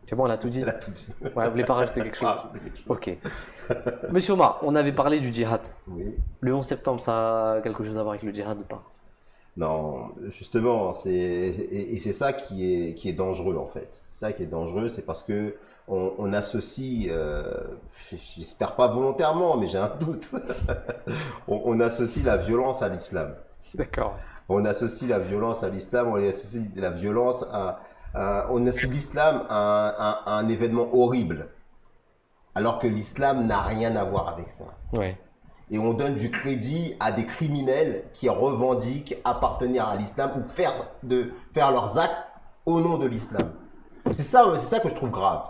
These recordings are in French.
C'est bon, elle a tout dit. Elle a tout dit. Ouais, vous voulez pas rajouter quelque chose? Ah, quelque chose. Ok. Monsieur Omar, on avait parlé du djihad. Oui. Le 11 septembre, ça a quelque chose à voir avec le djihad ou pas? Non, justement, c'est ça qui est dangereux en fait. C'est ça qui est dangereux, c'est parce que on associe, j'espère pas volontairement, mais j'ai un doute, on associe la violence à l'islam. D'accord. On associe la violence à l'islam, on associe la violence on associe l'islam à un événement horrible, alors que l'islam n'a rien à voir avec ça. Ouais. Et on donne du crédit à des criminels qui revendiquent appartenir à l'islam ou faire leurs actes au nom de l'islam. C'est ça que je trouve grave.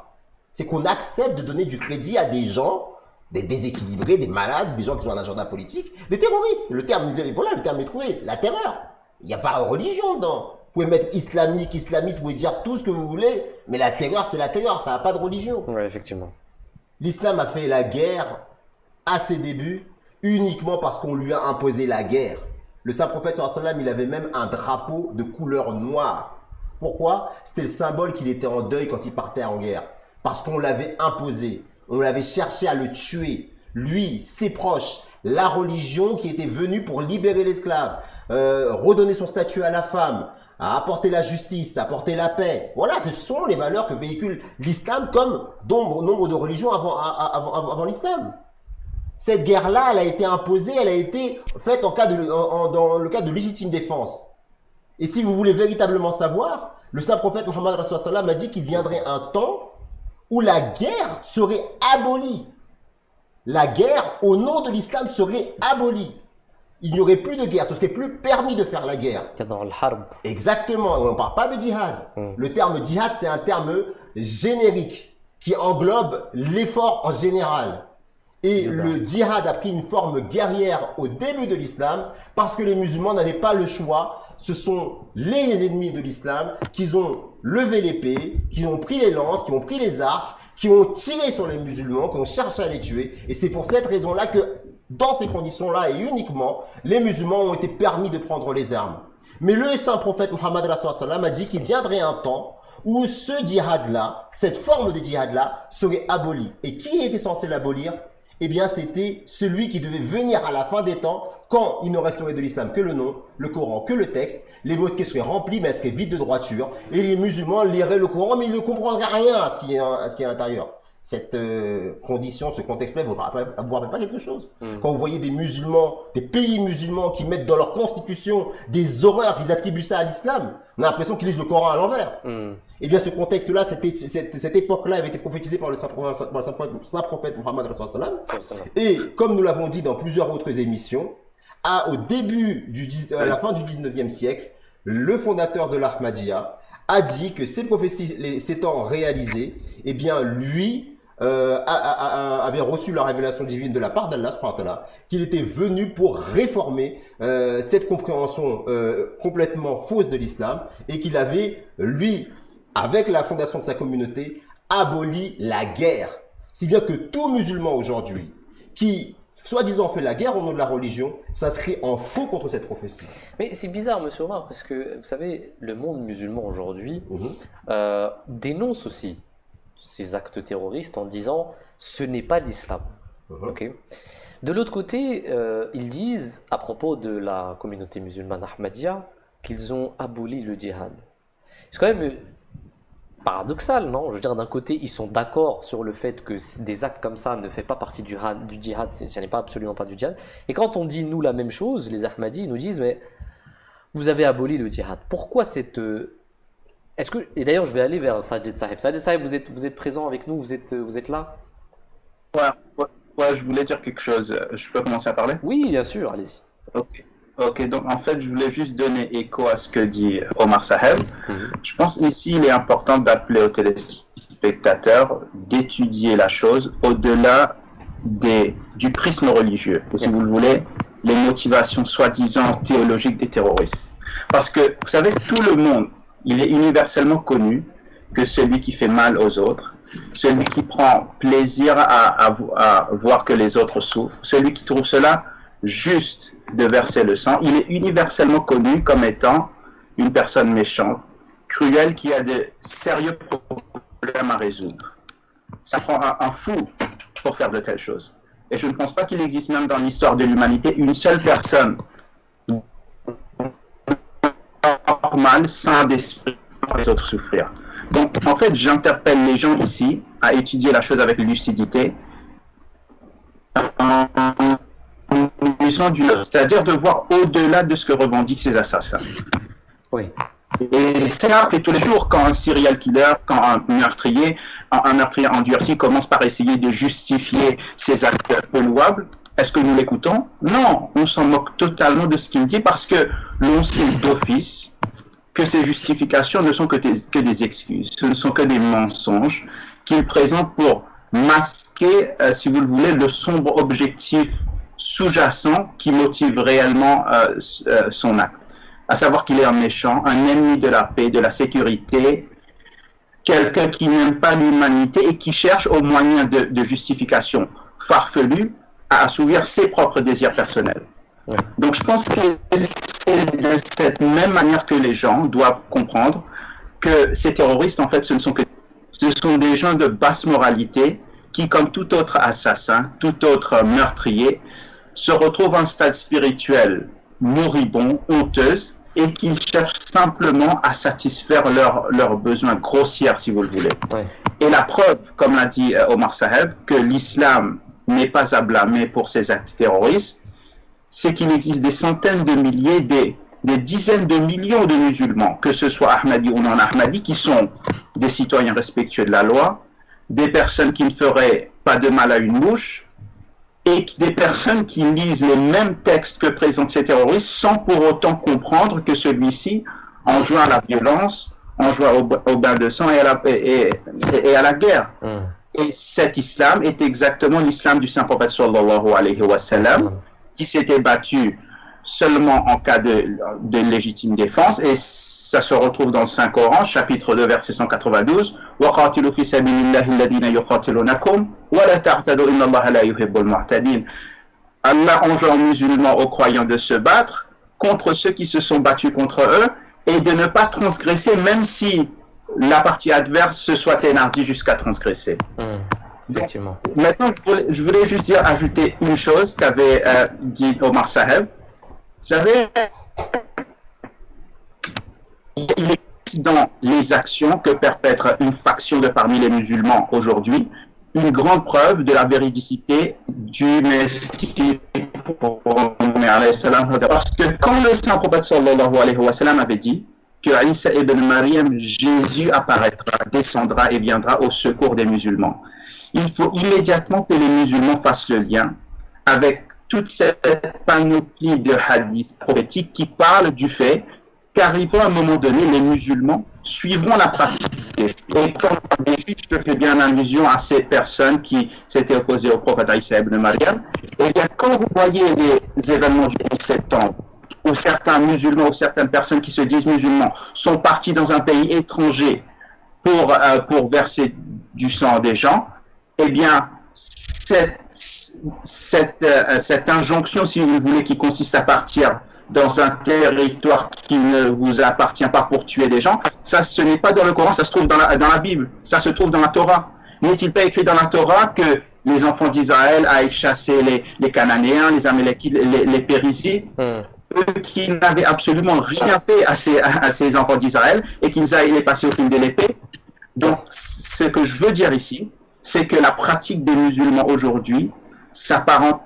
C'est qu'on accepte de donner du crédit à des gens, des déséquilibrés, des malades, des gens qui ont un agenda politique, des terroristes. Le terme est trouvé, la terreur. Il n'y a pas de religion dedans. Vous pouvez mettre islamique, islamiste, vous pouvez dire tout ce que vous voulez, mais la terreur, c'est la terreur, ça n'a pas de religion. Ouais, effectivement. L'islam a fait la guerre à ses débuts uniquement parce qu'on lui a imposé la guerre. Le saint prophète sallallahu alayhi wa sallam, il avait même un drapeau de couleur noire. Pourquoi? C'était le symbole qu'il était en deuil quand il partait en guerre. Parce qu'on l'avait imposé, on l'avait cherché à le tuer. Lui, ses proches, la religion qui était venue pour libérer l'esclave, redonner son statut à la femme, à apporter la justice, à apporter la paix. Voilà, ce sont les valeurs que véhicule l'islam comme nombre de religions avant l'islam. Cette guerre-là, elle a été imposée, elle a été faite dans le cadre de légitime défense. Et si vous voulez véritablement savoir, le saint prophète Mohammed a dit qu'il viendrait un temps où la guerre serait abolie. La guerre au nom de l'islam serait abolie. Il n'y aurait plus de guerre, ce serait plus permis de faire la guerre. Dans le harb. Exactement, on ne parle pas de djihad. Le terme djihad, c'est un terme générique qui englobe l'effort en général. Et le djihad a pris une forme guerrière au début de l'islam parce que les musulmans n'avaient pas le choix. Ce sont les ennemis de l'islam qui ont levé l'épée, qui ont pris les lances, qui ont pris les arcs, qui ont tiré sur les musulmans, qui ont cherché à les tuer. Et c'est pour cette raison-là que, dans ces conditions-là et uniquement, les musulmans ont été permis de prendre les armes. Mais le saint prophète Mohammed a dit qu'il viendrait un temps où ce djihad-là, cette forme de djihad-là, serait abolie. Et qui était censé l'abolir? Eh bien, c'était celui qui devait venir à la fin des temps, quand il ne resterait de l'islam que le nom, le Coran que le texte, les mosquées seraient remplies, mais elles seraient vides de droiture, et les musulmans liraient le Coran, mais ils ne comprendraient rien à ce qui est à l'intérieur. Cette condition, ce contexte-là, vous ne rappelle pas quelque chose. Quand vous voyez des musulmans, des pays musulmans qui mettent dans leur constitution des horreurs, qu'ils attribuent ça à l'islam, on a l'impression qu'ils lisent le Coran à l'envers. Eh bien, ce contexte-là, cette époque-là avait été prophétisée par le saint prophète Mohammed sallallahu alayhi wa sallam. Et comme nous l'avons dit dans plusieurs autres émissions, à la fin du 19e siècle, le fondateur de l'Ahmadiyya a dit que ces prophéties s'étant réalisées, eh bien, lui avait reçu la révélation divine de la part d'Allah, qu'il était venu pour réformer cette compréhension complètement fausse de l'islam et qu'il avait, lui, avec la fondation de sa communauté, aboli la guerre. Si bien que tout musulman aujourd'hui qui, soi-disant, fait la guerre au nom de la religion, s'inscrit en faux contre cette prophétie. Mais c'est bizarre, monsieur Omar, parce que, vous savez, le monde musulman aujourd'hui dénonce aussi ces actes terroristes en disant « ce n'est pas l'islam ». Okay. De l'autre côté, ils disent, à propos de la communauté musulmane Ahmadiyya, qu'ils ont aboli le djihad. C'est quand même paradoxal, non? Je veux dire, d'un côté, ils sont d'accord sur le fait que des actes comme ça ne font pas partie du djihad, ce n'est pas absolument pas du djihad. Et quand on dit, nous, la même chose, les Ahmadis, ils nous disent, mais vous avez aboli le djihad. Pourquoi cette... Et d'ailleurs, je vais aller vers Sajid Sahib. Sajid Sahib, vous êtes présent avec nous, vous êtes là? Ouais, je voulais dire quelque chose. Je peux commencer à parler? Oui, bien sûr, allez-y. Ok, donc en fait, je voulais juste donner écho à ce que dit Omar Saheb. Je pense ici, il est important d'appeler aux téléspectateurs d'étudier la chose au-delà du prisme religieux, ou si vous le voulez, les motivations soi-disant théologiques des terroristes. Parce que, vous savez, tout le monde, il est universellement connu que celui qui fait mal aux autres, celui qui prend plaisir à voir que les autres souffrent, celui qui trouve cela juste de verser le sang, il est universellement connu comme étant une personne méchante, cruelle, qui a de sérieux problème à résoudre. Ça prend un fou pour faire de telles choses. Et je ne pense pas qu'il existe même dans l'histoire de l'humanité une seule personne normale, sain d'esprit, pour les autres souffrir. Donc, en fait, j'interpelle les gens ici à étudier la chose avec lucidité, c'est-à-dire de voir au-delà de ce que revendiquent ces assassins. Oui. Et c'est là que tous les jours, quand un serial killer, quand un meurtrier endurci commence par essayer de justifier ses actes peu louables, est-ce que nous l'écoutons? Non, on s'en moque totalement de ce qu'il dit parce que l'on sait d'office que ces justifications ne sont que des excuses, ce ne sont que des mensonges qu'il présente pour masquer, si vous le voulez, le sombre objectif sous-jacent qui motive réellement son acte. À savoir qu'il est un méchant, un ennemi de la paix, de la sécurité, quelqu'un qui n'aime pas l'humanité et qui cherche au moyen de justification farfelue à assouvir ses propres désirs personnels. Ouais. Donc je pense que c'est de cette même manière que les gens doivent comprendre que ces terroristes, en fait, ce sont des gens de basse moralité qui, comme tout autre assassin, tout autre meurtrier, se retrouvent à un stade spirituel moribond, honteuse, et qu'ils cherchent simplement à satisfaire leurs besoins grossiers, si vous le voulez. Ouais. Et la preuve, comme l'a dit Omar Saheb, que l'islam n'est pas à blâmer pour ces actes terroristes, c'est qu'il existe des centaines de milliers, des dizaines de millions de musulmans, que ce soit Ahmadi ou non Ahmadi, qui sont des citoyens respectueux de la loi, des personnes qui ne feraient pas de mal à une mouche, et des personnes qui lisent les mêmes textes que présentent ces terroristes sans pour autant comprendre que celui-ci enjoint à la violence, enjoint au bain de sang et à la guerre. Et cet islam est exactement l'islam du Saint-Prophète sallallahu alayhi wa sallam, qui s'était battu seulement en cas de légitime défense, et ça se retrouve dans le Saint-Coran, chapitre 2, verset 192, وَقَاتِلُوا فِي سَبِيلِ اللَّهِ الَّذِينَ يُقَاتِلُونَكُمْ وَلَا تَعْتَدُوا إِنَّ اللَّهَ لَا يُحِبُّ الْمُعْتَدِينَ. Allah enjoint aux musulmans, aux croyants de se battre contre ceux qui se sont battus contre eux, et de ne pas transgresser, même si la partie adverse se soit énardie jusqu'à transgresser. Effectivement. Donc, maintenant, je voulais juste ajouter une chose qu'avait dit Omar Saheb. Vous savez, il existe dans les actions que perpètre une faction de parmi les musulmans aujourd'hui une grande preuve de la véridicité du Messie. Parce que quand le Saint-Prophète sallallahu alayhi wa sallam avait dit que Isa ibn Maryam, Jésus apparaîtra, descendra et viendra au secours des musulmans, il faut immédiatement que les musulmans fassent le lien avec toute cette panoplie de hadiths prophétiques qui parlent du fait qu'arrivant à un moment donné, les musulmans suivront la pratique des Juifs. Et comme des Juifs, je fais bien allusion à ces personnes qui s'étaient opposées au prophète Isa ibn Maryam. Et bien, quand vous voyez les événements du 11 septembre, où certains musulmans ou certaines personnes qui se disent musulmans sont partis dans un pays étranger pour verser du sang des gens, eh bien, cette injonction, si vous voulez, qui consiste à partir dans un territoire qui ne vous appartient pas pour tuer des gens, ça, ce n'est pas dans le Coran, ça se trouve dans la Bible, ça se trouve dans la Torah. N'est-il pas écrit dans la Torah que les enfants d'Israël aillent chasser les Cananéens, les Amélékites, les Périsites, eux qui n'avaient absolument rien fait à ces enfants d'Israël et qu'ils aillent les passer au fil de l'épée? Donc, ce que je veux dire ici, c'est que la pratique des musulmans aujourd'hui s'apparente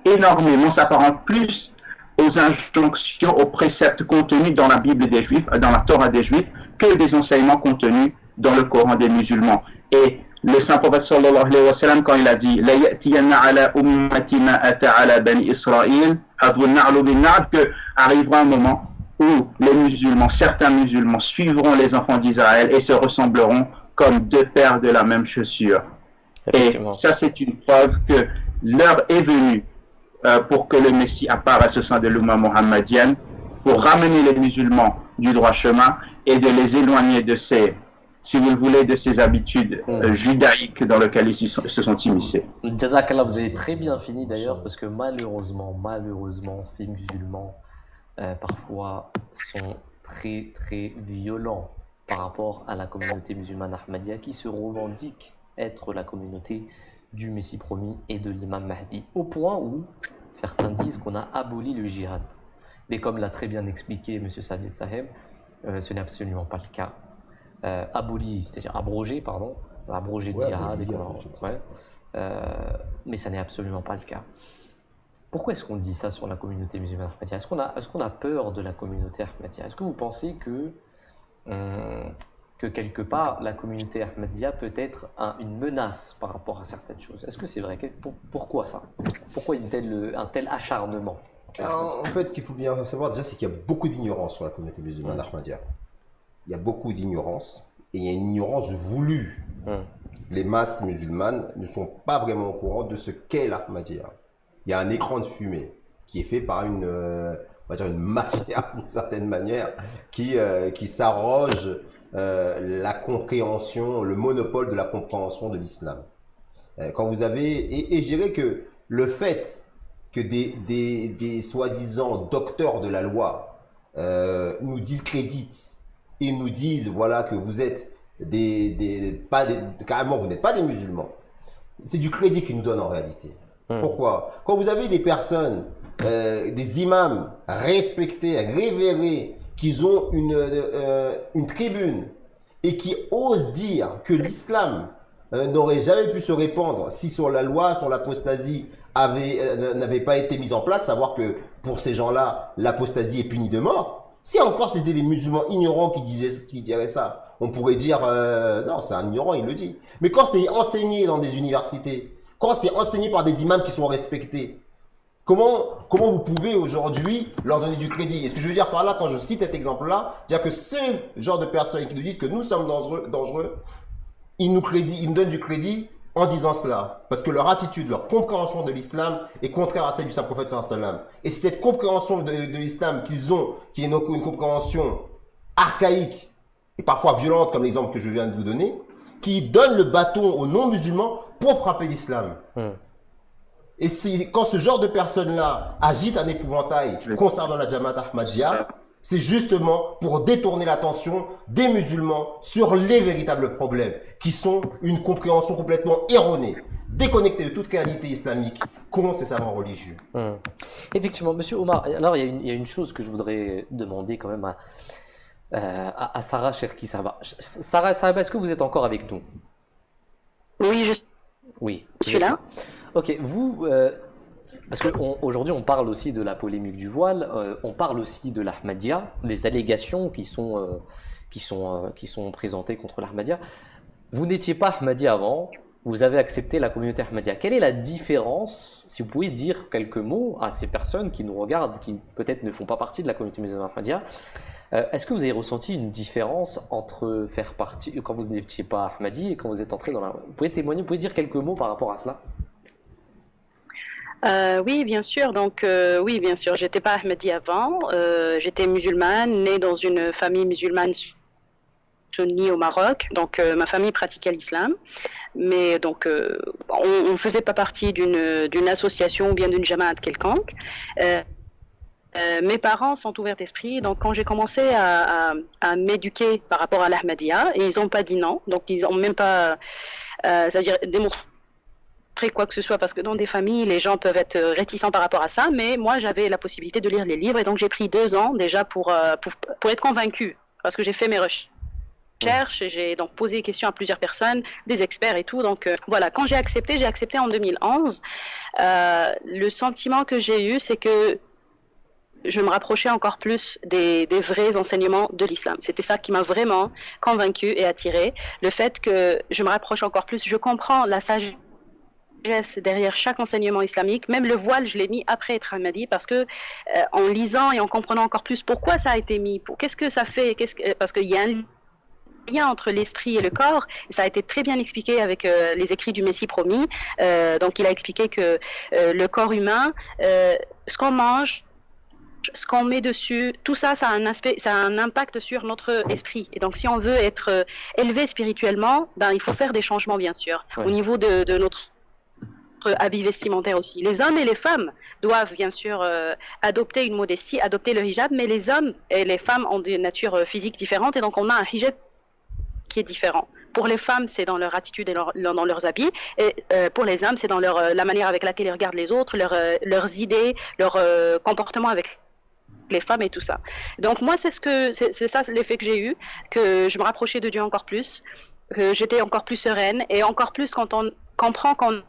plus aux injonctions, aux préceptes contenus dans la Bible des Juifs, dans la Torah des Juifs, que des enseignements contenus dans le Coran des musulmans. Et le Saint-Prophète sallallahu alayhi wa sallam, quand il a dit la ya'tiyanna ala ummati ma ata ala bani Israël, que arrivera un moment où les musulmans, certains musulmans suivront les enfants d'Israël et se ressembleront comme deux paires de la même chaussure. Et ça, c'est une preuve que l'heure est venue pour que le Messie apparaisse au sein de l'Umma mohammedienne, pour ramener les musulmans du droit chemin et de les éloigner de ces, si vous le voulez, de ces habitudes judaïques dans lesquelles ils se sont immiscés. Jazakallah, vous avez très bien fini d'ailleurs, parce que malheureusement, ces musulmans parfois sont très très violents par rapport à la communauté musulmane Ahmadiyya qui se revendique être la communauté du Messie promis et de l'imam Mahdi, au point où certains disent qu'on a aboli le djihad. Mais comme l'a très bien expliqué M. Sajid Saheb, ce n'est absolument pas le cas. Aboli, c'est-à-dire abrogé, pardon, abrogé le djihad, mais ça n'est absolument pas le cas. Pourquoi est-ce qu'on dit ça sur la communauté musulmane Ahmadiyya? Est-ce qu'on a peur de la communauté Ahmadiyya? Est-ce que vous pensez que quelque part la communauté Ahmadiyya peut être une menace par rapport à certaines choses? Est-ce que c'est vrai? Pourquoi ça? Pourquoi un tel acharnement? En fait, ce qu'il faut bien savoir déjà, c'est qu'il y a beaucoup d'ignorance sur la communauté musulmane Ahmadiyya. Il y a beaucoup d'ignorance et il y a une ignorance voulue. Les masses musulmanes ne sont pas vraiment au courant de ce qu'est l'Ahmadiyya. Il y a un écran de fumée qui est fait par on va dire une mafia d'une certaine manière qui s'arroge la compréhension, le monopole de la compréhension de l'islam. Quand vous avez, et je dirais que le fait que des soi-disant docteurs de la loi nous discréditent et nous disent voilà que vous êtes carrément vous n'êtes pas des musulmans, c'est du crédit qu'ils nous donnent en réalité. Pourquoi? Quand vous avez des personnes, des imams respectés, révérés, qui ont une tribune et qui osent dire que l'islam n'aurait jamais pu se répandre si sur la loi, sur l'apostasie n'avait pas été mise en place, savoir que pour ces gens-là, l'apostasie est punie de mort. Si encore c'était des musulmans ignorants qui diraient ça, on pourrait dire non, c'est un ignorant, il le dit. Mais quand c'est enseigné dans des universités, quand c'est enseigné par des imams qui sont respectés, comment vous pouvez aujourd'hui leur donner du crédit? Et ce que je veux dire par là, quand je cite cet exemple-là, dire que ce genre de personnes qui nous disent que nous sommes dangereux, ils nous donnent du crédit en disant cela. Parce que leur attitude, leur compréhension de l'islam est contraire à celle du Saint-Prophète sallallahu alayhi wa sallam. Et cette compréhension de l'islam qu'ils ont, qui est une compréhension archaïque et parfois violente, comme l'exemple que je viens de vous donner, qui donne le bâton aux non-musulmans pour frapper l'islam. Et quand ce genre de personnes-là agitent un épouvantail concernant la Jamaat Ahmadiyya, c'est justement pour détourner l'attention des musulmans sur les véritables problèmes, qui sont une compréhension complètement erronée, déconnectée de toute réalité islamique, qu'ont ces savants religieux. Effectivement, Monsieur Omar, alors il y a une chose que je voudrais demander quand même à Sarah Cherki Saba. Sarah, est-ce que vous êtes encore avec nous? Oui, je suis là. Ok, vous, parce qu'aujourd'hui on parle aussi de la polémique du voile, on parle aussi de l'Ahmadiyya, des allégations qui sont présentées contre l'Ahmadiyya. Vous n'étiez pas Ahmadi avant, vous avez accepté la communauté Ahmadiyya. Quelle est la différence, si vous pouvez dire quelques mots à ces personnes qui nous regardent, qui peut-être ne font pas partie de la communauté musulmane Ahmadiyya? Est-ce que vous avez ressenti une différence entre faire partie, quand vous n'étiez pas Ahmadi et quand vous êtes entré dans la... Vous pouvez témoigner, vous pouvez dire quelques mots par rapport à cela? Oui, bien sûr. Donc, oui, bien sûr. J'étais pas Ahmadi avant. J'étais musulmane, née dans une famille musulmane sunni au Maroc. Donc, ma famille pratiquait l'islam. Mais donc, on ne faisait pas partie d'une association ou bien d'une jamaat quelconque. Mes parents sont ouverts d'esprit, donc quand j'ai commencé à m'éduquer par rapport à l'Ahmadiyya, ils n'ont pas dit non, donc ils n'ont même pas, c'est-à-dire démontré quoi que ce soit, parce que dans des familles, les gens peuvent être réticents par rapport à ça, mais moi j'avais la possibilité de lire les livres, et donc j'ai pris 2 ans déjà pour être convaincue, parce que j'ai fait mes recherches, j'ai donc posé des questions à plusieurs personnes, des experts et tout, donc voilà, quand j'ai accepté en 2011, le sentiment que j'ai eu, c'est que je me rapprochais encore plus des vrais enseignements de l'islam. C'était ça qui m'a vraiment convaincue et attirée. Le fait que je me rapproche encore plus, je comprends la sagesse derrière chaque enseignement islamique. Même le voile, je l'ai mis après être Ahmadi, parce que en lisant et en comprenant encore plus pourquoi ça a été mis, qu'est-ce que ça fait, parce qu'il y a un lien entre l'esprit et le corps. Et ça a été très bien expliqué avec les écrits du Messie promis. Donc il a expliqué que le corps humain, ce qu'on mange, ce qu'on met dessus, tout ça, ça a un impact sur notre esprit. Et donc, si on veut être élevé spirituellement, ben, il faut faire des changements, bien sûr, au niveau de notre habit vestimentaire aussi. Les hommes et les femmes doivent, bien sûr, adopter une modestie, adopter le hijab, mais les hommes et les femmes ont des natures physiques différentes, et donc on a un hijab qui est différent. Pour les femmes, c'est dans leur attitude et dans leurs habits. Et pour les hommes, c'est dans la manière avec laquelle ils regardent les autres, leurs idées, leur comportement avec les femmes et tout ça. Donc moi, c'est ça l'effet que j'ai eu, que je me rapprochais de Dieu encore plus, que j'étais encore plus sereine, et encore plus quand on comprend qu'on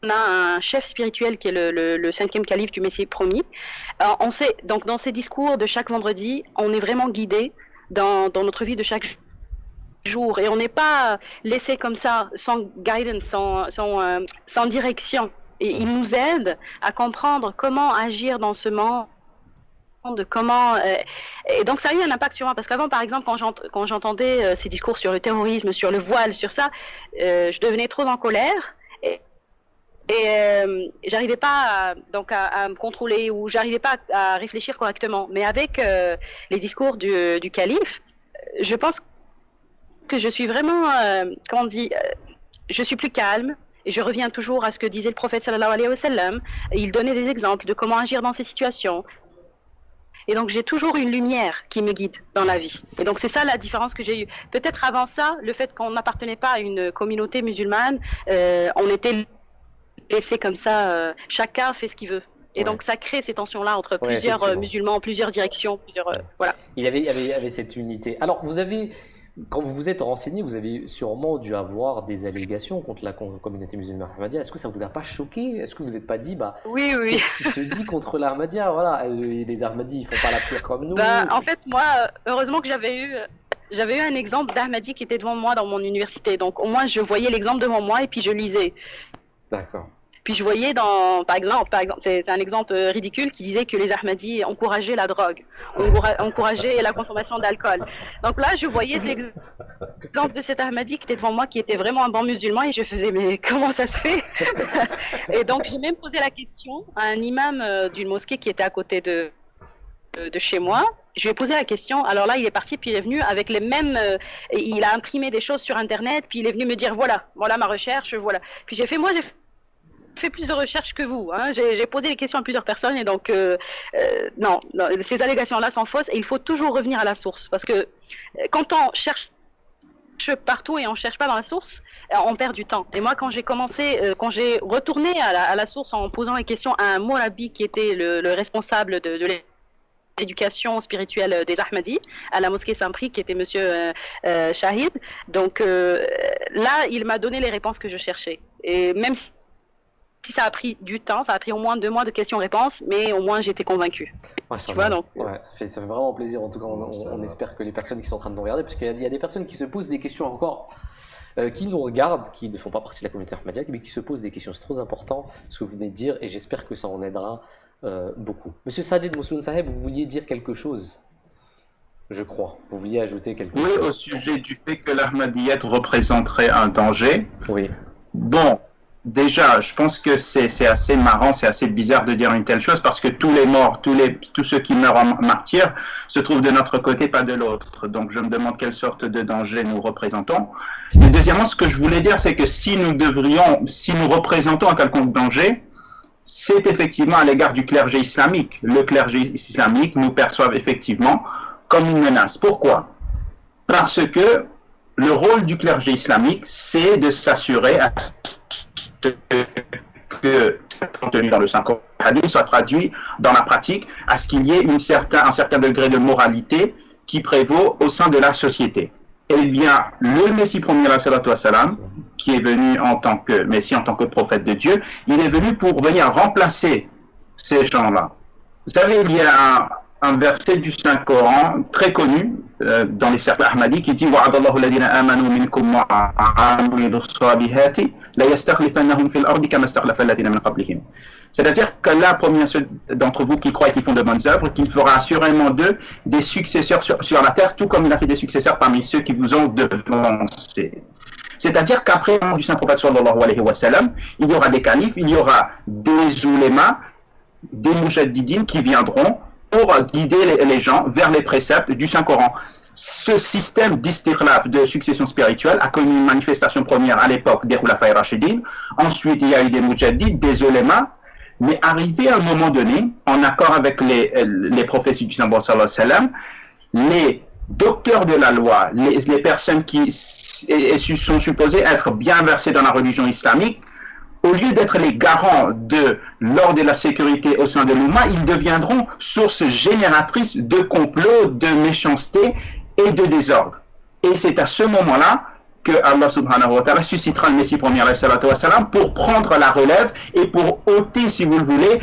a un chef spirituel qui est le 5e calife du Messie promis. On sait, donc dans ces discours de chaque vendredi, on est vraiment guidé dans notre vie de chaque jour, et on n'est pas laissé comme ça, sans guidance, sans direction. Et il nous aide à comprendre comment agir dans ce monde, comment et donc ça a eu un impact sur moi, parce qu'avant, par exemple, quand j'entendais ces discours sur le terrorisme, sur le voile, sur ça, je devenais trop en colère, et j'arrivais pas à me contrôler, ou j'arrivais pas à réfléchir correctement. Mais avec les discours du calife, je pense que je suis vraiment, comment on dit, je suis plus calme, et je reviens toujours à ce que disait le prophète sallallahu alayhi wa sallam. Il donnait des exemples de comment agir dans ces situations. Et donc j'ai toujours une lumière qui me guide dans la vie. Et donc c'est ça la différence que j'ai eue. Peut-être avant ça, le fait qu'on n'appartenait pas à une communauté musulmane, on était laissé comme ça, chacun fait ce qu'il veut. Et donc ça crée ces tensions-là entre plusieurs musulmans, plusieurs directions, voilà. Il y avait cette unité. Alors quand vous vous êtes renseigné, vous avez sûrement dû avoir des allégations contre la communauté musulmane Ahmadiyya. Est-ce que ça vous a pas choqué? Est-ce que vous n'êtes pas dit, oui. qu'est-ce qui se dit contre l'Ahmadiyya? Voilà, les Ahmadis, ils font pas la prière comme nous. En fait, moi, heureusement que j'avais eu un exemple d'Ahmadi qui était devant moi dans mon université. Donc au moins, je voyais l'exemple devant moi et puis je lisais. D'accord. Puis je voyais par exemple, c'est un exemple ridicule qui disait que les Ahmadis encourageaient la drogue, encourageaient la consommation d'alcool. Donc là, je voyais l'exemple de cet Ahmadi qui était devant moi, qui était vraiment un bon musulman, et je faisais, mais comment ça se fait? Et donc j'ai même posé la question à un imam d'une mosquée qui était à côté de chez moi. Je lui ai posé la question. Alors là, il est parti, puis il est venu avec les mêmes. Il a imprimé des choses sur Internet, puis il est venu me dire voilà ma recherche, voilà. Puis j'ai fait fait plus de recherches que vous. Hein. J'ai posé des questions à plusieurs personnes, et donc non, ces allégations-là sont fausses, et il faut toujours revenir à la source, parce que quand on cherche partout et on cherche pas dans la source, on perd du temps. Et moi, quand j'ai retourné à la source en posant les questions à un Morabi qui était le responsable de l'éducation spirituelle des Ahmadis à la mosquée Saint-Prix, qui était monsieur Shahid, donc là, il m'a donné les réponses que je cherchais. Et même si ça a pris du temps, ça a pris au moins 2 mois de questions-réponses, mais au moins j'étais convaincue. Ouais, ça fait vraiment plaisir. En tout cas, on espère que les personnes qui sont en train de nous regarder, parce qu'il y a des personnes qui se posent des questions encore, qui nous regardent, qui ne font pas partie de la communauté Ahmadiyya, mais qui se posent des questions. C'est trop important ce que vous venez de dire, et j'espère que ça en aidera beaucoup. Monsieur Sajid Mousloun Saheb, vous vouliez dire quelque chose? Je crois. Vous vouliez ajouter quelque chose? Oui, au sujet du fait que l'Ahmadiyyat représenterait un danger. Oui. Bon. Déjà, je pense que c'est assez marrant, c'est assez bizarre de dire une telle chose, parce que tous les morts, tous ceux qui meurent en martyrs se trouvent de notre côté, pas de l'autre. Donc je me demande quelle sorte de danger nous représentons. Et deuxièmement, ce que je voulais dire, c'est que si nous représentons un quelconque danger, c'est effectivement à l'égard du clergé islamique. Le clergé islamique nous perçoit effectivement comme une menace. Pourquoi? Parce que le rôle du clergé islamique, c'est de s'assurer que contenu dans le Saint-Coran soit traduit dans la pratique, à ce qu'il y ait un certain degré de moralité qui prévaut au sein de la société. Eh bien, le Messie premier, qui est venu en tant que Messie, en tant que prophète de Dieu, il est venu pour venir remplacer ces gens-là. Vous savez, il y a un verset du Saint-Coran très connu dans les cercles ahmadis qui dit wa'adallahu alladhina amanu minkum wa amilu s-salihati la yastakhlifannahum fil ardi kama istakhlafa alladhina min qablihim. C'est-à-dire qu'Allah promet à ceux d'entre vous qui croient et qui font de bonnes œuvres qu'il fera assurément d'eux des successeurs sur la terre, tout comme il a fait des successeurs parmi ceux qui vous ont devancés. C'est-à-dire qu'après le du Saint-Prophète sallallahu alayhi wa sallam, il y aura des califes, il y aura des oulémas, des mujaddidines qui viendront pour guider les gens vers les préceptes du Saint-Coran. Ce système d'istirlaf, de succession spirituelle, a connu une manifestation première à l'époque des Khulafaï Rachidin. Ensuite, il y a eu des mujaddid, des oulémas. Mais arrivé à un moment donné, en accord avec les prophéties du Saint-Prophète sallallahu alayhi wa sallam, docteurs de la loi, les personnes qui sont supposées être bien versées dans la religion islamique, au lieu d'être les garants de l'ordre et de la sécurité au sein de l'Oumma, ils deviendront source génératrice de complots, de méchanceté et de désordre. Et c'est à ce moment-là que Allah subhanahu wa ta'ala suscitera le Messie premier pour prendre la relève et pour ôter, si vous le voulez,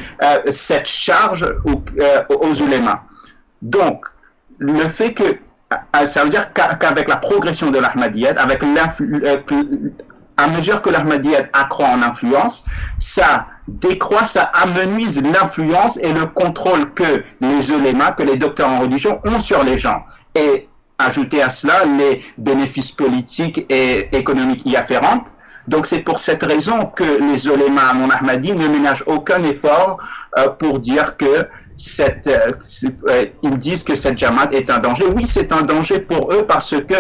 cette charge aux ulémas. Donc, le fait que, ça veut dire qu'avec la progression de l'Ahmadiyyat, à mesure que l'Ahmadiyyat accroît en influence, ça décroît, ça amenuise l'influence et le contrôle que les ulémas, que les docteurs en religion ont sur les gens. Et ajouter à cela les bénéfices politiques et économiques y afférents. Donc c'est pour cette raison que les ulémas non ahmadis ne ménagent aucun effort pour dire que ils disent que cette Jamaat est un danger. Oui, c'est un danger pour eux parce que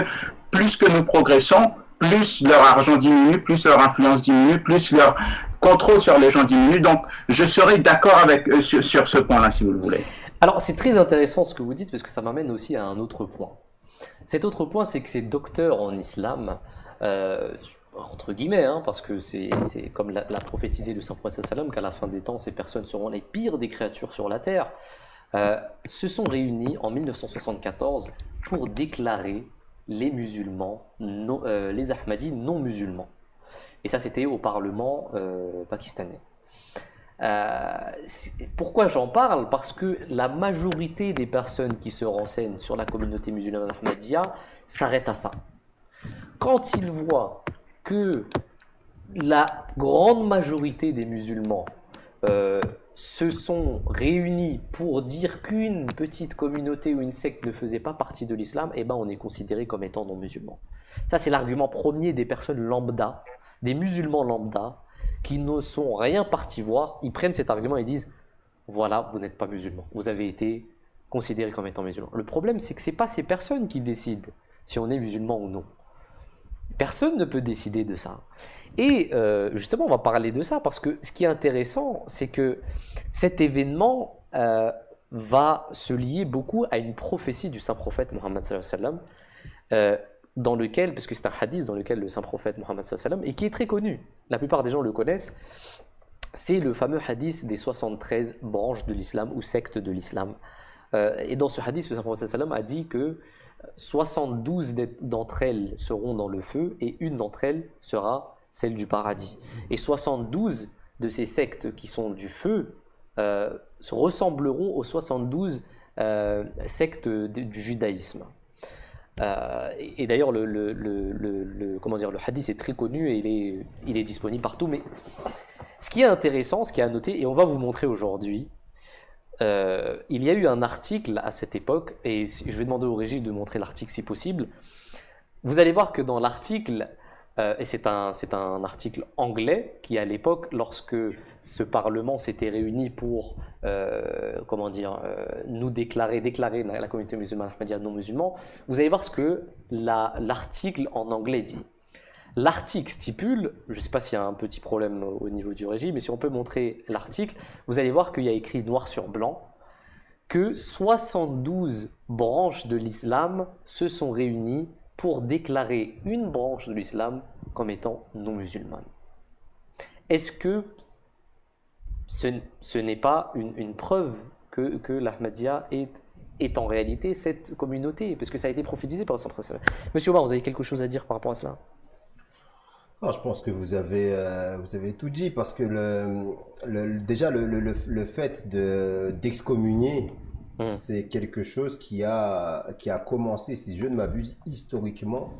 plus que nous progressons, plus leur argent diminue, plus leur influence diminue, plus leur contrôle sur les gens diminue. Donc, je serai d'accord avec eux sur ce point-là, si vous le voulez. Alors, c'est très intéressant ce que vous dites, parce que ça m'amène aussi à un autre point. Cet autre point, c'est que ces docteurs en islam, entre guillemets, parce que c'est comme l'a prophétisé le Saint-Prophète sallam, qu'à la fin des temps, ces personnes seront les pires des créatures sur la terre, se sont réunis en 1974 pour déclarer les musulmans, les Ahmadis non musulmans. Et ça, c'était au Parlement pakistanais. Pourquoi j'en parle? Parce que la majorité des personnes qui se renseignent sur la communauté musulmane Ahmadiyya s'arrêtent à ça. Quand ils voient que la grande majorité des musulmans se sont réunis pour dire qu'une petite communauté ou une secte ne faisait pas partie de l'islam, eh ben on est considéré comme étant non-musulman. Ça, c'est l'argument premier des personnes lambda, des musulmans lambda, qui ne sont rien partis voir. Ils prennent cet argument et disent « Voilà, vous n'êtes pas musulman, vous avez été considéré comme étant musulman. » Le problème, c'est que ce n'est pas ces personnes qui décident si on est musulman ou non. Personne ne peut décider de ça. Et justement, on va parler de ça parce que ce qui est intéressant, c'est que cet événement va se lier beaucoup à une prophétie du Saint-Prophète Mohammed sallallahu alayhi wa sallam, dans lequel, parce que c'est un hadith dans lequel le Saint-Prophète Mohammed sallallahu alayhi wa sallam, et qui est très connu, la plupart des gens le connaissent, c'est le fameux hadith des 73 branches de l'islam ou sectes de l'islam. Et dans ce hadith, le Saint-Prophète sallallahu alayhi wa sallam a dit que 72 d'entre elles seront dans le feu et une d'entre elles sera celle du paradis. Et 72 de ces sectes qui sont du feu se ressembleront aux 72 sectes du judaïsme. Et d'ailleurs, comment dire, le hadith est très connu et il est disponible partout. Mais ce qui est intéressant, ce qui est à noter, et on va vous montrer aujourd'hui, il y a eu un article à cette époque, et je vais demander au régie de montrer l'article si possible. Vous allez voir que dans l'article, et c'est un article anglais qui à l'époque, lorsque ce Parlement s'était réuni pour comment dire, nous déclarer la communauté musulmane ahmadiyya non musulman, vous allez voir ce que l'article en anglais dit. L'article stipule, je ne sais pas s'il y a un petit problème au niveau du régime, mais si on peut montrer l'article, vous allez voir qu'il y a écrit noir sur blanc que 72 branches de l'islam se sont réunies pour déclarer une branche de l'islam comme étant non musulmane. Est-ce que ce n'est pas une preuve que l'Ahmadiyya est en réalité cette communauté? Parce que ça a été prophétisé par le Saint-Prophète. Monsieur Omar, vous avez quelque chose à dire par rapport à cela? Je pense que vous avez tout dit parce que déjà le fait d'excommunier, c'est quelque chose qui a commencé, si je ne m'abuse, historiquement,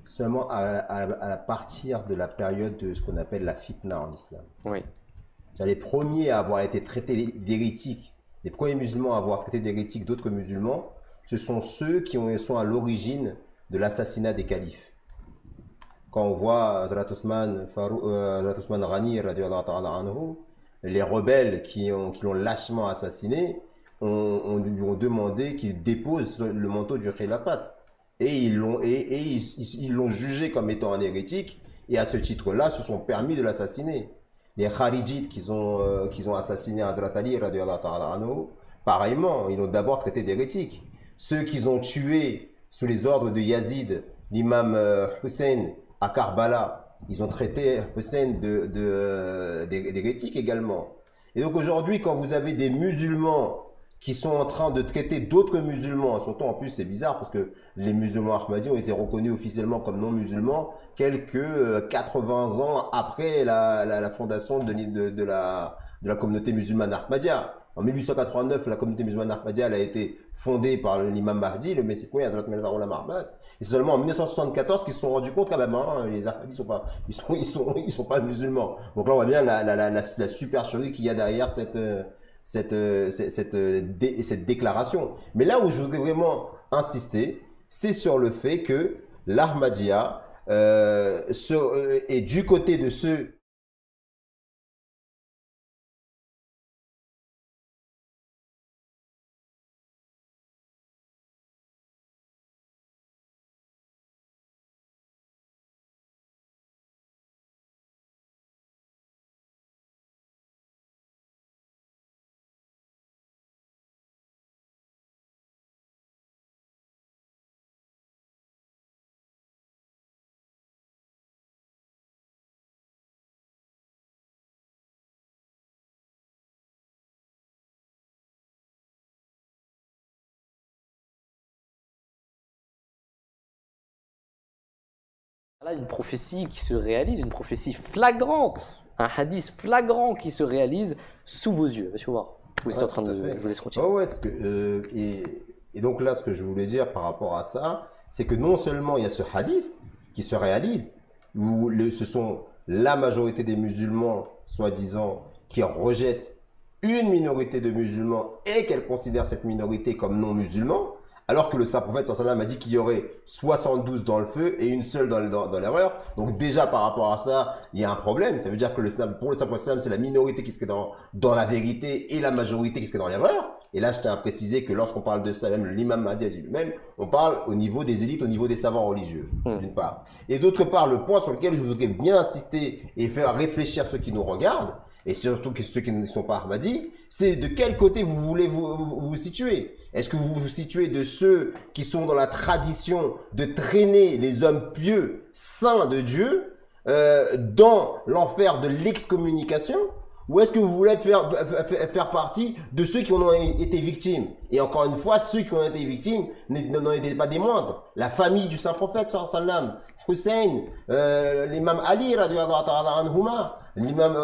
seulement à partir de la période de ce qu'on appelle la fitna en islam. Oui. Les premiers à avoir été traités d'hérétiques, les premiers musulmans à avoir traité d'hérétiques d'autres musulmans, ce sont ceux qui sont à l'origine de l'assassinat des califes. Quand on voit Hazrat Othman Ghani, les rebelles qui l'ont lâchement assassiné, lui ont demandé qu'il dépose le manteau du khilafat. Et ils l'ont jugé comme étant un hérétique, et à ce titre-là, se sont permis de l'assassiner. Les Kharijites qui ont assassiné Hazrat Ali, pareillement, ils l'ont d'abord traité d'hérétique. Ceux qu'ils ont tués sous les ordres de Yazid, l'imam Hussein à Karbala, ils ont traité Hussein d'hérétique également. Et donc aujourd'hui, quand vous avez des musulmans qui sont en train de traiter d'autres musulmans, surtout en plus c'est bizarre parce que les musulmans ahmadis ont été reconnus officiellement comme non musulmans quelques 80 ans après la fondation de la communauté musulmane ahmadiyya. En 1889, la communauté musulmane ahmadiyya a été fondée par l'imam Mahdi, le Messie Hazrat Mirza Ghulam Ahmad. Et c'est seulement en 1974 qu'ils se sont rendus compte quand même, les Ahmadis sont pas musulmans. Donc là on voit bien la supercherie qu'il y a derrière cette déclaration. Mais là où je voudrais vraiment insister, c'est sur le fait que l'Ahmadiyya est du côté de ceux Là, une prophétie qui se réalise, une prophétie flagrante, un hadith flagrant qui se réalise sous vos yeux. Monsieur Omar, vous êtes en train de... Je vous laisse continuer. Ouais, parce que, et donc là, ce que je voulais dire par rapport à ça, c'est que non seulement il y a ce hadith qui se réalise, où ce sont la majorité des musulmans, soi-disant, qui rejettent une minorité de musulmans et qu'elle considère cette minorité comme non musulmans, alors que le Saint-Prophète sallam a dit qu'il y aurait 72 dans le feu et une seule dans l'erreur. Donc déjà par rapport à ça, il y a un problème. Ça veut dire que pour le Saint-Prophète, c'est la minorité qui serait dans la vérité et la majorité qui serait dans l'erreur. Et là, je tiens à préciser que lorsqu'on parle de ça, même l'imam Mahdi lui-même, on parle au niveau des élites, au niveau des savants religieux, d'une part. Et d'autre part, le point sur lequel je voudrais bien insister et faire réfléchir ceux qui nous regardent, et surtout ceux qui ne sont pas Ahmadis, c'est de quel côté vous voulez vous situer. Est-ce que vous vous situez de ceux qui sont dans la tradition de traîner les hommes pieux, saints de Dieu, dans l'enfer de l'excommunication, ou est-ce que vous voulez faire partie de ceux qui en ont été victimes? Et encore une fois, ceux qui ont été victimes n'en étaient pas des moindres. La famille du Saint-Prophète, sallam, Hussein, l'imam Ali, radiyallahu ta'ala anhuma, l'imam